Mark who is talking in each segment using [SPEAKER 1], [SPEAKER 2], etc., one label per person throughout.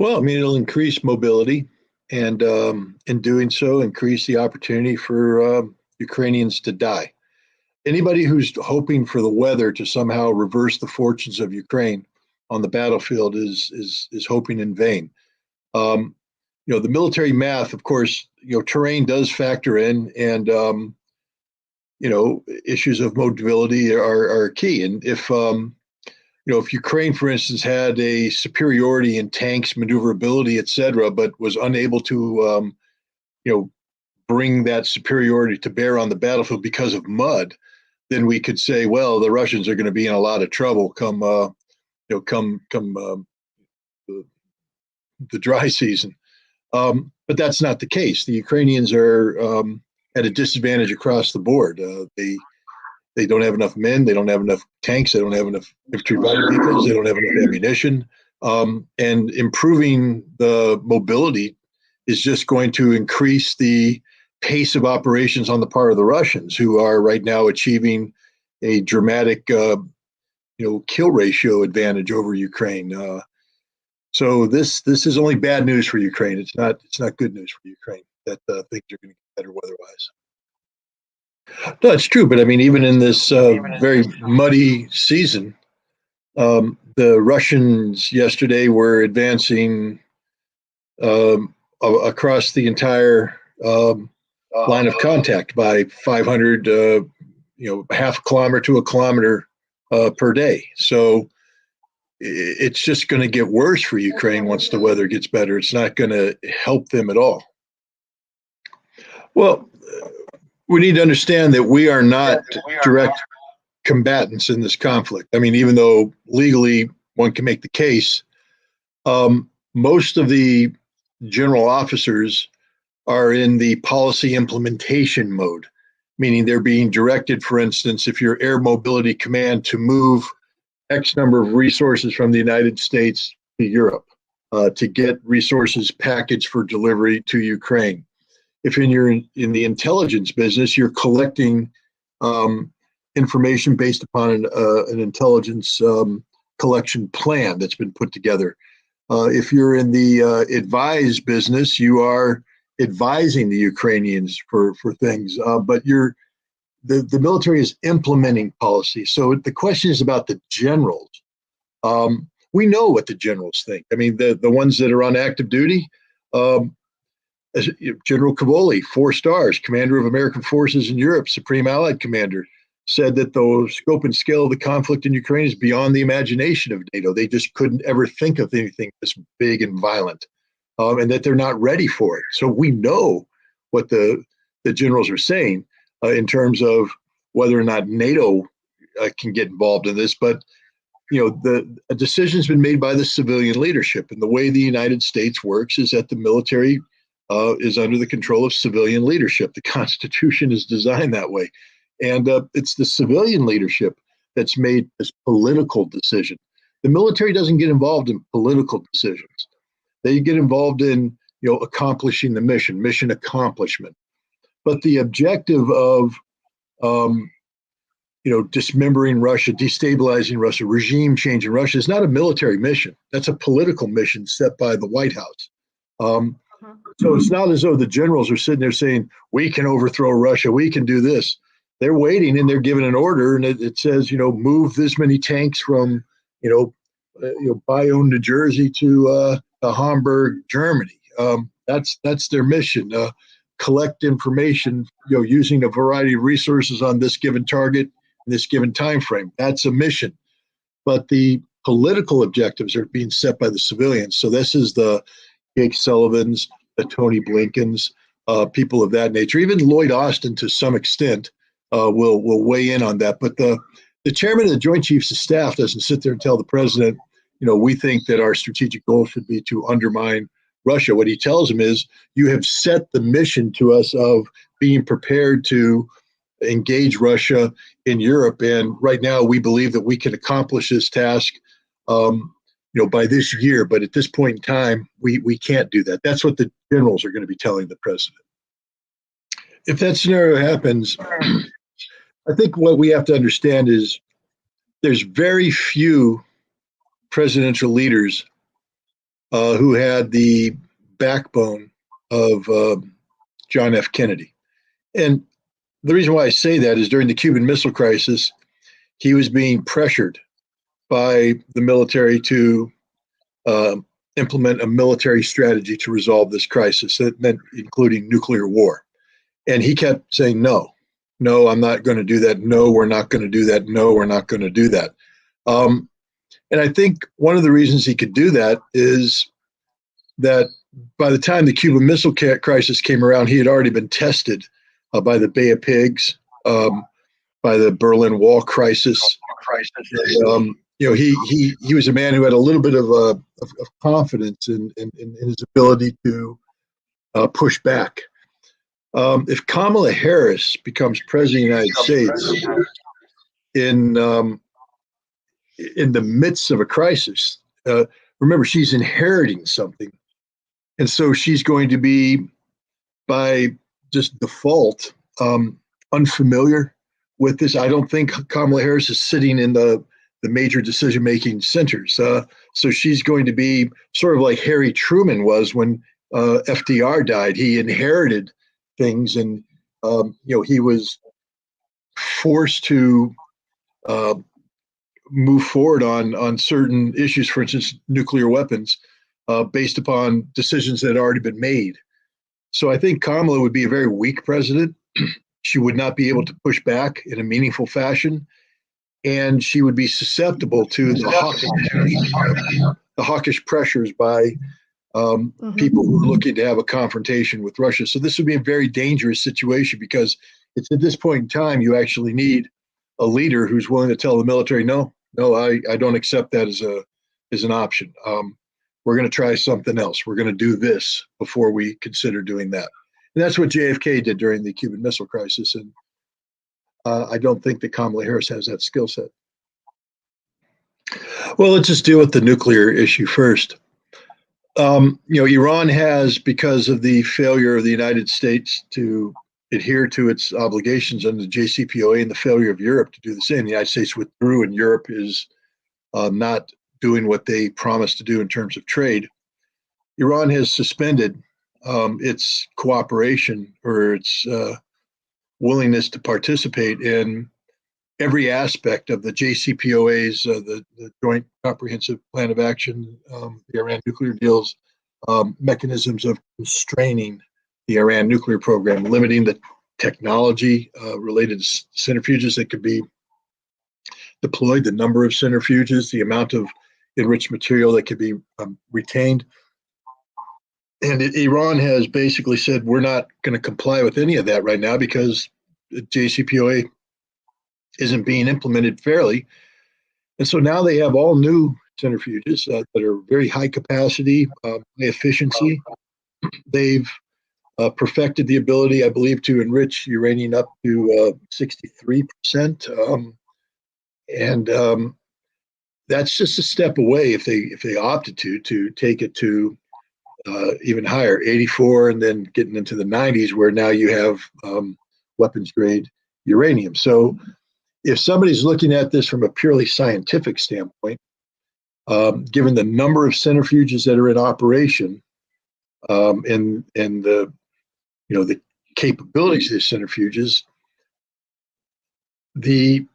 [SPEAKER 1] Well, I mean, it'll increase mobility and in doing so, increase the opportunity for Ukrainians to die. Anybody who's hoping for the weather to somehow reverse the fortunes of Ukraine on the battlefield is hoping in vain. Um, the military math, of course, terrain does factor in, and issues of mobility are key. And if Ukraine, for instance, had a superiority in tanks, maneuverability, et cetera, but was unable to, you know, bring that superiority to bear on the battlefield because of mud, then we could say, well, the Russians are going to be in a lot of trouble come, the dry season. But that's not the case. The Ukrainians are at a disadvantage across the board. They don't have enough men. They don't have enough tanks. They don't have enough infantry body vehicles. They don't have enough ammunition. And improving the mobility is just going to increase the pace of operations on the part of the Russians, who are right now achieving a dramatic, kill ratio advantage over Ukraine. So this is only bad news for Ukraine. It's not good news for Ukraine that things are going to get better weather-wise. No, it's true, but I mean, even in this very muddy season, the Russians yesterday were advancing across the entire line of contact by 500, half a kilometer to a kilometer per day. So it's just going to get worse for Ukraine once the weather gets better. It's not going to help them at all. Well, we need to understand that we are not direct combatants in this conflict. I mean, even though legally one can make the case, most of the general officers are in the policy implementation mode, meaning they're being directed, for instance, if you're Air Mobility Command, to move X number of resources from the United States to Europe, to get resources packaged for delivery to Ukraine. If you're in the intelligence business, you're collecting information based upon an intelligence collection plan that's been put together. If you're in the advise business, you are advising the Ukrainians for things, but the military is implementing policy. So the question is about the generals. We know what the generals think. I mean, the ones that are on active duty. General Cavoli, 4 stars, commander of American forces in Europe, Supreme Allied Commander, said that the scope and scale of the conflict in Ukraine is beyond the imagination of NATO. They just couldn't ever think of anything this big and violent, and that they're not ready for it. So we know what the generals are saying in terms of whether or not NATO can get involved in this. But a decision's been made by the civilian leadership, and the way the United States works is that the military is under the control of civilian leadership. The Constitution is designed that way. And it's the civilian leadership that's made this political decision. The military doesn't get involved in political decisions. They get involved in, accomplishing the mission accomplishment. But the objective of, dismembering Russia, destabilizing Russia, regime change in Russia is not a military mission. That's a political mission set by the White House. So it's not as though the generals are sitting there saying, we can overthrow Russia, we can do this. They're waiting and they're given an order, and it says, move this many tanks from, Bayonne, New Jersey to Hamburg, Germany. That's their mission. Collect information, using a variety of resources on this given target, in this given time frame. That's a mission. But the political objectives are being set by the civilians. So this is the Jake Sullivan's, the Tony Blinken's, people of that nature. Even Lloyd Austin, to some extent, will weigh in on that. But the chairman of the Joint Chiefs of Staff doesn't sit there and tell the president, we think that our strategic goal should be to undermine Russia. What he tells him is, you have set the mission to us of being prepared to engage Russia in Europe, and right now we believe that we can accomplish this task by this year, but at this point in time, we can't do that. That's what the generals are going to be telling the president. If that scenario happens, I think what we have to understand is there's very few presidential leaders who had the backbone of John F. Kennedy. And the reason why I say that is during the Cuban Missile Crisis, he was being pressured by the military to uh, implement a military strategy to resolve this crisis. That meant including nuclear war. And he kept saying, no, I'm not going to do that. No, we're not going to do that. No, we're not going to do that. And I think one of the reasons he could do that is that by the time the Cuban Missile Crisis came around, he had already been tested by the Bay of Pigs, by the Berlin Wall crisis. He was a man who had a little bit of confidence in his ability to push back. If Kamala Harris becomes president of the United States in the midst of a crisis, remember, she's inheriting something. And so she's going to be, by just default, unfamiliar with this. I don't think Kamala Harris is sitting in the major decision-making centers. So she's going to be sort of like Harry Truman was when FDR died. He inherited things, and he was forced to move forward on certain issues, for instance, nuclear weapons, based upon decisions that had already been made. So I think Kamala would be a very weak president. She would not be able to push back in a meaningful fashion, and she would be susceptible to the hawkish pressures by people who are looking to have a confrontation with Russia. So this would be a very dangerous situation, because it's at this point in time you actually need a leader who's willing to tell the military, no, I don't accept that as an option. We're going to try something else. We're going to do this before we consider doing that. And that's what JFK did during the Cuban Missile Crisis. And I don't think that Kamala Harris has that skill set. Well, let's just deal with the nuclear issue first. Iran has, because of the failure of the United States to adhere to its obligations under the JCPOA and the failure of Europe to do the same, the United States withdrew, and Europe is not doing what they promised to do in terms of trade. Iran has suspended its cooperation, or its willingness to participate in every aspect of the JCPOA's, the Joint Comprehensive Plan of Action, the Iran nuclear deals, mechanisms of constraining the Iran nuclear program, limiting the technology related to centrifuges that could be deployed, the number of centrifuges, the amount of enriched material that could be retained. And Iran has basically said, we're not going to comply with any of that right now because the JCPOA isn't being implemented fairly. And so now they have all new centrifuges that are very high capacity, high efficiency. They've perfected the ability, I believe, to enrich uranium up to 63%. That's just a step away, if they opted to take it to even higher, 84, and then getting into the 90s, where now you have weapons grade uranium. So if somebody's looking at this from a purely scientific standpoint, given the number of centrifuges that are in operation, and the capabilities of these centrifuges, the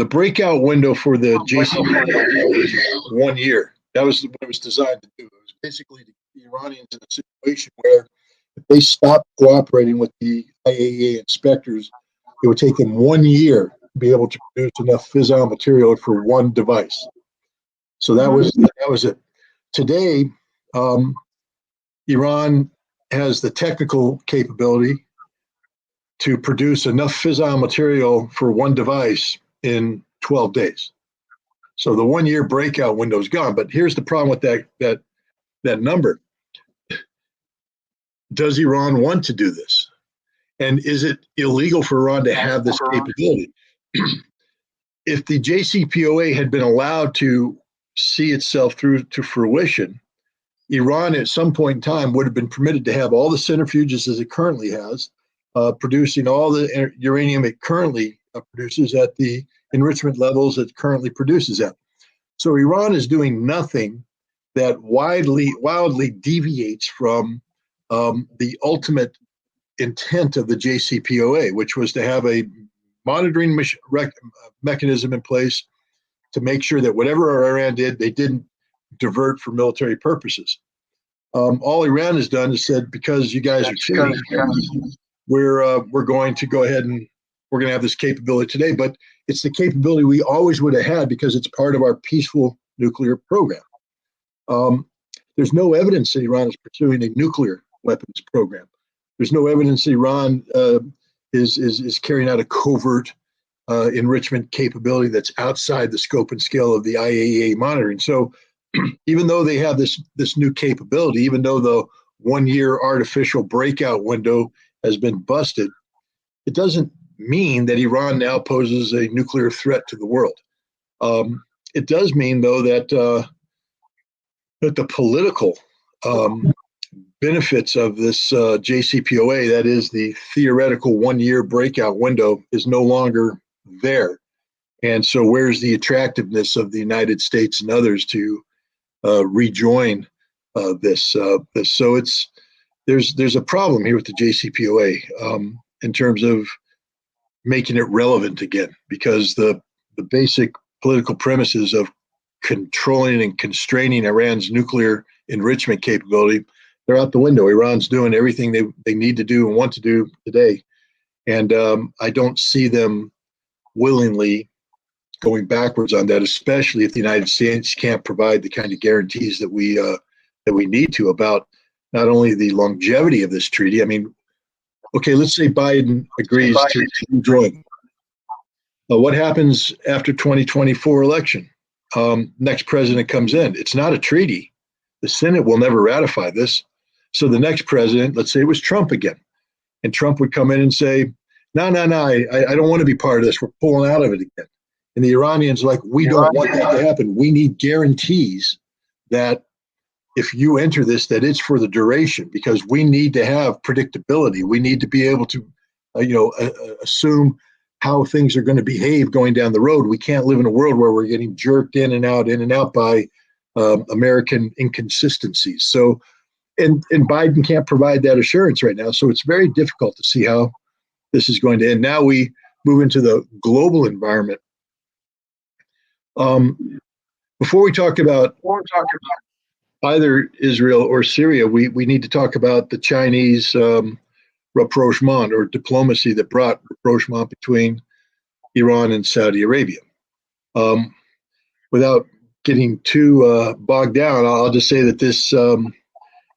[SPEAKER 1] breakout window for the JCPOA is 1 year. That was what it was designed to do. It was basically to get the Iranians in a situation where if they stopped cooperating with the IAEA inspectors, it would take them 1 year to be able to produce enough fissile material for one device. So that was it. Today, Iran has the technical capability to produce enough fissile material for one device in 12 days. So the 1 year breakout window is gone. But here's the problem with that number. Does Iran want to do this? And is it illegal for Iran to have this capability? If the JCPOA had been allowed to see itself through to fruition, Iran at some point in time would have been permitted to have all the centrifuges as it currently has, producing all the uranium it currently produces at the enrichment levels it currently produces at. So Iran is doing nothing that wildly deviates from the ultimate intent of the JCPOA, which was to have a monitoring mechanism in place to make sure that whatever Iran did, they didn't divert for military purposes. All Iran has done is said, because you guys are cheating, we're going to go ahead and we're going to have this capability today. But it's the capability we always would have had because it's part of our peaceful nuclear program. There's no evidence that Iran is pursuing a nuclear weapons program. There's no evidence that Iran is carrying out a covert enrichment capability that's outside the scope and scale of the IAEA monitoring. So even though they have this new capability, even though the 1 year artificial breakout window has been busted, it doesn't mean that Iran now poses a nuclear threat to the world. It does mean, though, that the political benefits of this JCPOA, that is the theoretical 1 year breakout window, is no longer there. And so where's the attractiveness of the United States and others to rejoin this? So there's a problem here with the JCPOA in terms of making it relevant again, because the basic political premises of controlling and constraining Iran's nuclear enrichment capability, they're out the window. Iran's doing everything they need to do and want to do today. And I don't see them willingly going backwards on that, especially if the United States can't provide the kind of guarantees that we need to about not only the longevity of this treaty. I mean, okay, let's say Biden agrees to join. What happens after 2024 election? Next president comes in. It's not a treaty. The Senate will never ratify this. So the next president, let's say it was Trump again, and Trump would come in and say, no, I don't want to be part of this. We're pulling out of it again. And the Iranians are like, we don't want that to happen. We need guarantees that if you enter this, that it's for the duration, because we need to have predictability. We need to be able to, assume how things are going to behave going down the road. We can't live in a world where we're getting jerked in and out by American inconsistencies. So, and Biden can't provide that assurance right now. So it's very difficult to see how this is going to end. Now we move into the global environment. Before we talk about either Israel or Syria, we need to talk about the Chinese rapprochement, or diplomacy that brought rapprochement between Iran and Saudi Arabia. Without getting too bogged down, I'll just say that this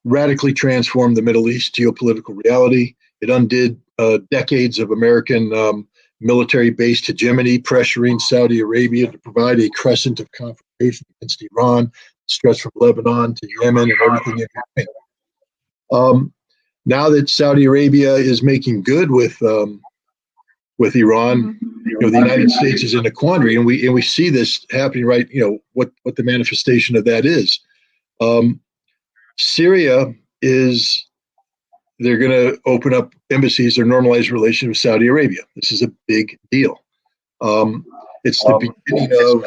[SPEAKER 1] radically transformed the Middle East geopolitical reality. It undid decades of American military-based hegemony, pressuring Saudi Arabia to provide a crescent of confrontation against Iran, stretched from Lebanon to Yemen and everything in between. Now that Saudi Arabia is making good with Iran, the United States is in a quandary, and we see this happening right. What the manifestation of that is. Syria is. They're going to open up embassies or normalize relations with Saudi Arabia. This is a big deal. It's the beginning of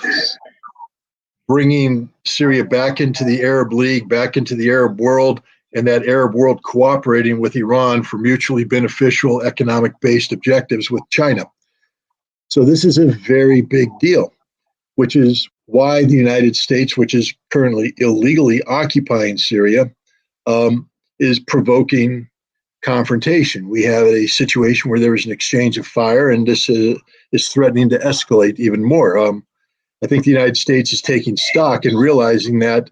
[SPEAKER 1] bringing Syria back into the Arab League, back into the Arab world, and that Arab world cooperating with Iran for mutually beneficial economic-based objectives with China. So this is a very big deal, which is why the United States, which is currently illegally occupying Syria, is provoking confrontation. We have a situation where there is an exchange of fire, and this is threatening to escalate even more. I think the United States is taking stock and realizing that,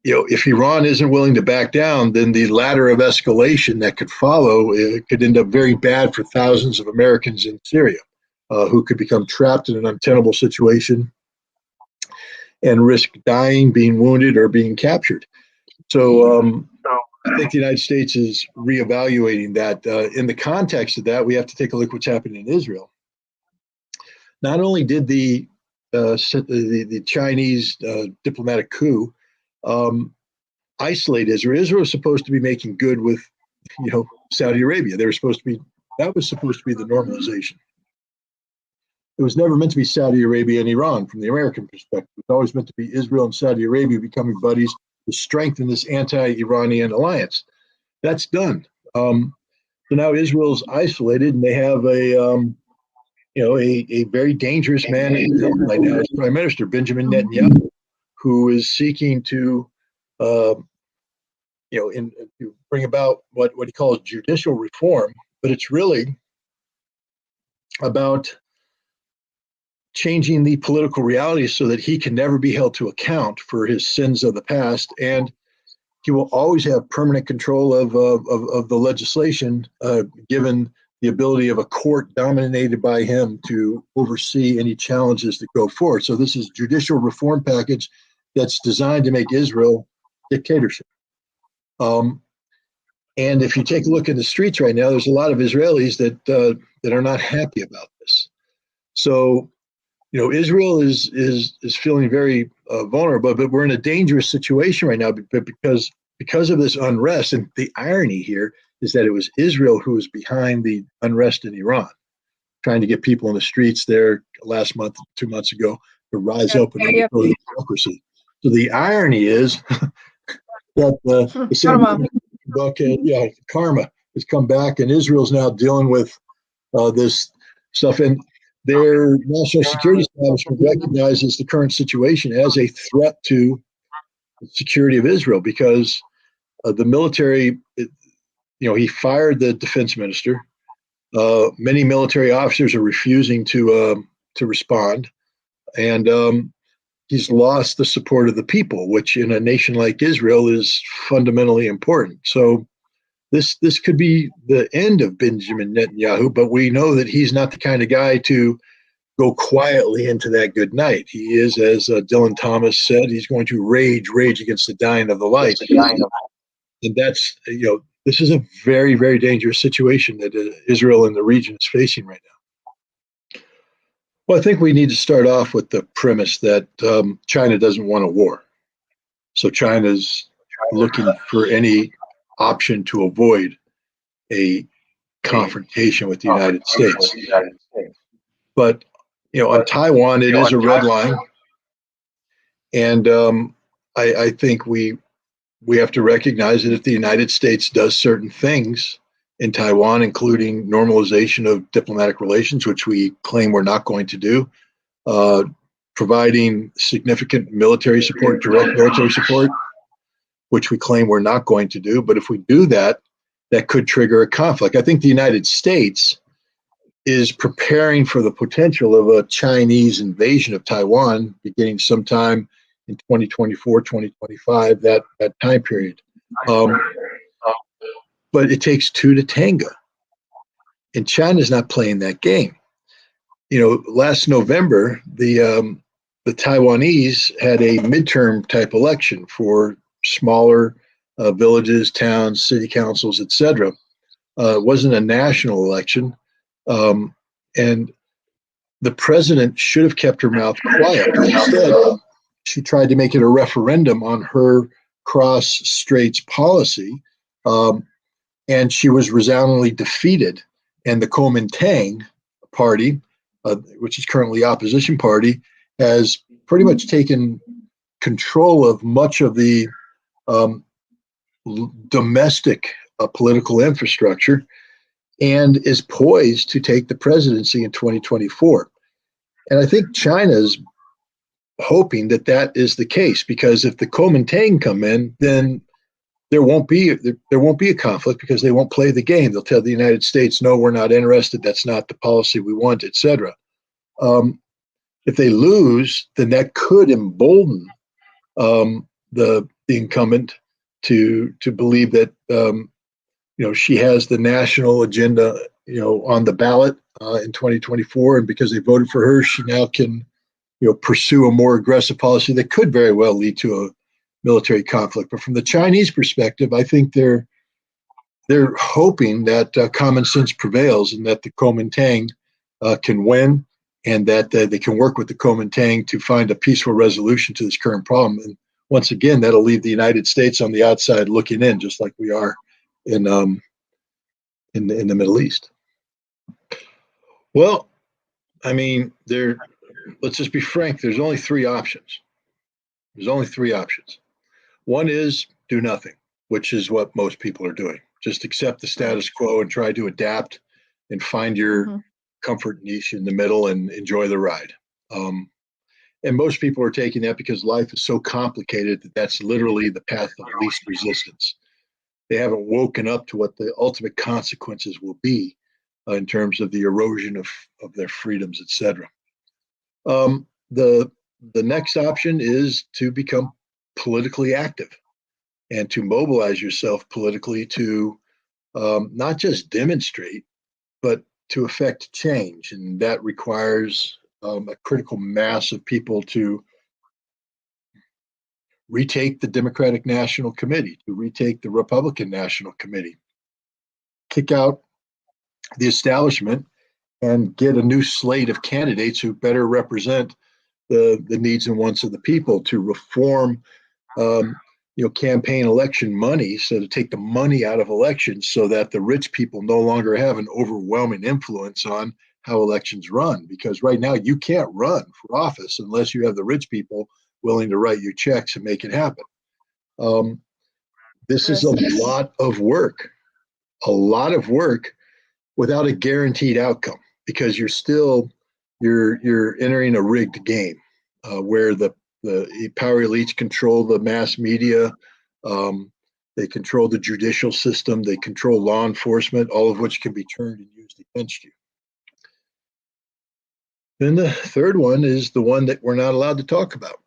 [SPEAKER 1] if Iran isn't willing to back down, then the ladder of escalation that could follow could end up very bad for thousands of Americans in Syria, who could become trapped in an untenable situation and risk dying, being wounded, or being captured. So I think the United States is reevaluating that. In the context of that, we have to take a look at what's happening in Israel. Not only did the Chinese diplomatic coup isolate Israel. Israel was supposed to be making good with, Saudi Arabia. That was supposed to be the normalization. it was never meant to be Saudi Arabia and Iran from the American perspective. It was always meant to be Israel and Saudi Arabia becoming buddies to strengthen this anti-Iranian alliance. That's done. So now Israel's isolated, and they have a very dangerous man right now as Prime Minister, Benjamin Netanyahu, who is seeking to uh, to bring about what he calls judicial reform, but it's really about changing the political reality so that he can never be held to account for his sins of the past, and he will always have permanent control of the legislation, given the ability of a court dominated by him to oversee any challenges that go forward. So this is a judicial reform package that's designed to make Israel dictatorship. And if you take a look in the streets right now, there's a lot of Israelis that are not happy about this. So, Israel is feeling very vulnerable, but we're in a dangerous situation right now because of this unrest. And the irony here is that it was Israel who was behind the unrest in Iran, trying to get people in the streets there last month, 2 months ago, to rise up and overthrow the democracy. So the irony is that the same book, karma has come back, and Israel's now dealing with this stuff. And their national security establishment recognizes the current situation as a threat to the security of Israel because the military, he fired the defense minister. Many military officers are refusing to respond, and he's lost the support of the people, which in a nation like Israel is fundamentally important. So this could be the end of Benjamin Netanyahu, but we know that he's not the kind of guy to go quietly into that good night. He is, as Dylan Thomas said, he's going to rage against the dying of the light. And that's, this is a very, very dangerous situation that Israel and the region is facing right now. Well, I think we need to start off with the premise that China doesn't want a war. So China's looking for any option to avoid a confrontation with the United States. But, on Taiwan, it is a red line. And I think we have to recognize that if the United States does certain things in Taiwan, including normalization of diplomatic relations, which we claim we're not going to do, providing significant military support, direct military support, which we claim we're not going to do. But if we do that, that could trigger a conflict. I think the United States is preparing for the potential of a Chinese invasion of Taiwan beginning sometime in 2024, 2025, that time period. But it takes two to tango. And China's not playing that game. Last November, the Taiwanese had a midterm type election for smaller villages, towns, city councils, etc. It wasn't a national election. And the president should have kept her mouth quiet. Instead, she tried to make it a referendum on her cross-straits policy, and she was resoundingly defeated. And the Kuomintang party, which is currently opposition party, has pretty much taken control of much of the domestic political infrastructure and is poised to take the presidency in 2024. And I think China's hoping that is the case, because if the Kuomintang come in, then there won't be a conflict because they won't play the game. They'll tell the United States, no, we're not interested. That's not the policy we want, etc. If they lose, then that could embolden the incumbent to believe that she has the national agenda on the ballot in 2024, and because they voted for her, she now can pursue a more aggressive policy that could very well lead to a military conflict. But from the Chinese perspective, I think they're hoping that common sense prevails and that the Kuomintang can win, and that they can work with the Kuomintang to find a peaceful resolution to this current problem. And once again, that'll leave the United States on the outside looking in, just like we are in the Middle East. Well, I mean, let's just be frank, there's only three options. There's only three options. One is do nothing, which is what most people are doing. Just accept the status quo and try to adapt and find your comfort niche in the middle and enjoy the ride. And most people are taking that because life is so complicated that that's literally the path of least resistance. They haven't woken up to what the ultimate consequences will be in terms of the erosion of their freedoms, etc. The next option is to become politically active and to mobilize yourself politically to not just demonstrate, but to affect change. And that requires a critical mass of people to retake the Democratic National Committee, to retake the Republican National Committee, kick out the establishment, and get a new slate of candidates who better represent the needs and wants of the people, to reform campaign election money, so to take the money out of elections so that the rich people no longer have an overwhelming influence on how elections run. Because right now you can't run for office unless you have the rich people willing to write you checks and make it happen. This is a lot of work without a guaranteed outcome, because you're entering a rigged game where the power elites control the mass media. They control the judicial system. They control law enforcement, all of which can be turned and used against you. Then the third one is the one that we're not allowed to talk about,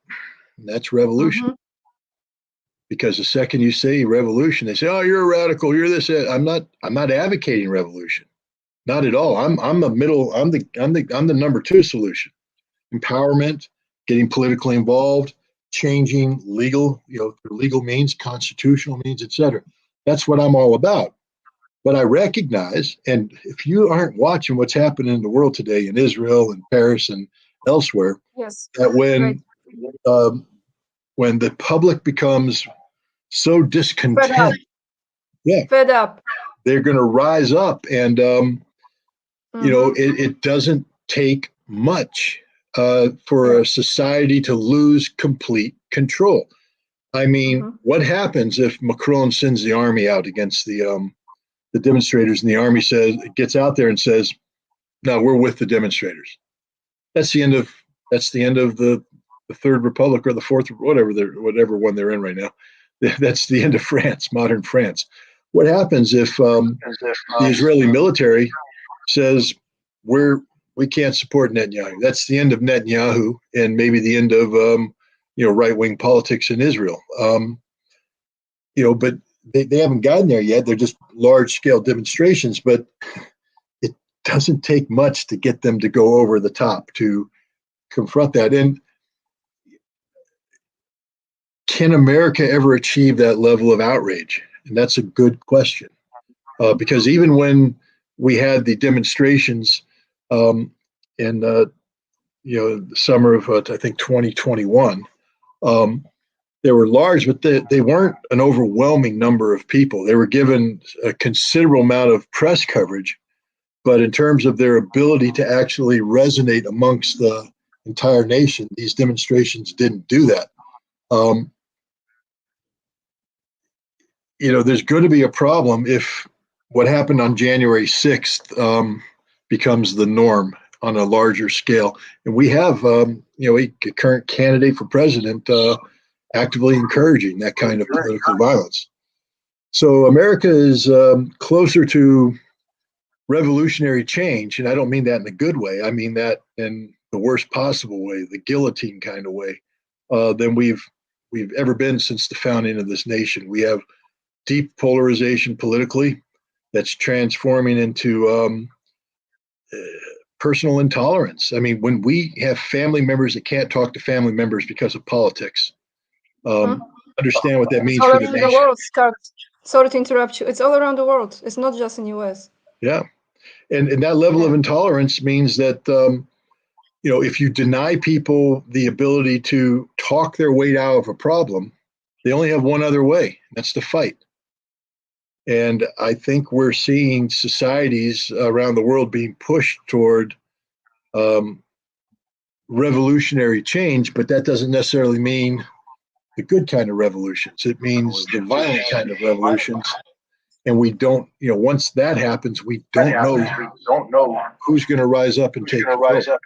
[SPEAKER 1] and that's revolution. Because the second you say revolution, they say, "Oh, you're a radical. You're this." I'm not advocating revolution, not at all. I'm the number two solution. Empowerment, getting politically involved, changing through legal means, constitutional means, etc. That's what I'm all about. But I recognize, and if you aren't watching what's happening in the world today, in Israel and Paris and elsewhere, that when the public becomes so discontent,
[SPEAKER 2] fed up,
[SPEAKER 1] they're going to rise up, and it doesn't take much for a society to lose complete control. I mean, what happens if Macron sends the army out against the demonstrators, and the army gets out there and says, "No, we're with the demonstrators." That's the end of the Third Republic, or the Fourth, whatever one they're in right now. That's the end of France, modern France. What happens if the Israeli military says we can't support Netanyahu? That's the end of Netanyahu, and maybe the end of right-wing politics in Israel. But they haven't gotten there yet. They're just large-scale demonstrations, but it doesn't take much to get them to go over the top to confront that. And can America ever achieve that level of outrage? And that's a good question, because even when we had the demonstrations in the summer of I think 2021, they were large, but they weren't an overwhelming number of people. They were given a considerable amount of press coverage, but in terms of their ability to actually resonate amongst the entire nation, these demonstrations didn't do that. There's going to be a problem if what happened on January 6th becomes the norm on a larger scale. And we have, a current candidate for president actively encouraging that kind of political violence. So America is closer to revolutionary change, and I don't mean that in a good way. I mean that in the worst possible way, the guillotine kind of way, than we've ever been since the founding of this nation. We have deep polarization politically that's transforming into personal intolerance. I mean, when we have family members that can't talk to family members because of politics, understand what that means for the nation.
[SPEAKER 2] The world, Scott. Sorry to interrupt you. It's all around the world. It's not just in the U.S.
[SPEAKER 1] Yeah. And that level of intolerance means that, if you deny people the ability to talk their way out of a problem, they only have one other way, and that's to fight. And I think we're seeing societies around the world being pushed toward um, revolutionary change, but that doesn't necessarily mean the good kind of revolutions. It means the violent kind of revolutions. And we don't, once that happens, we don't know who's going to rise up and take control.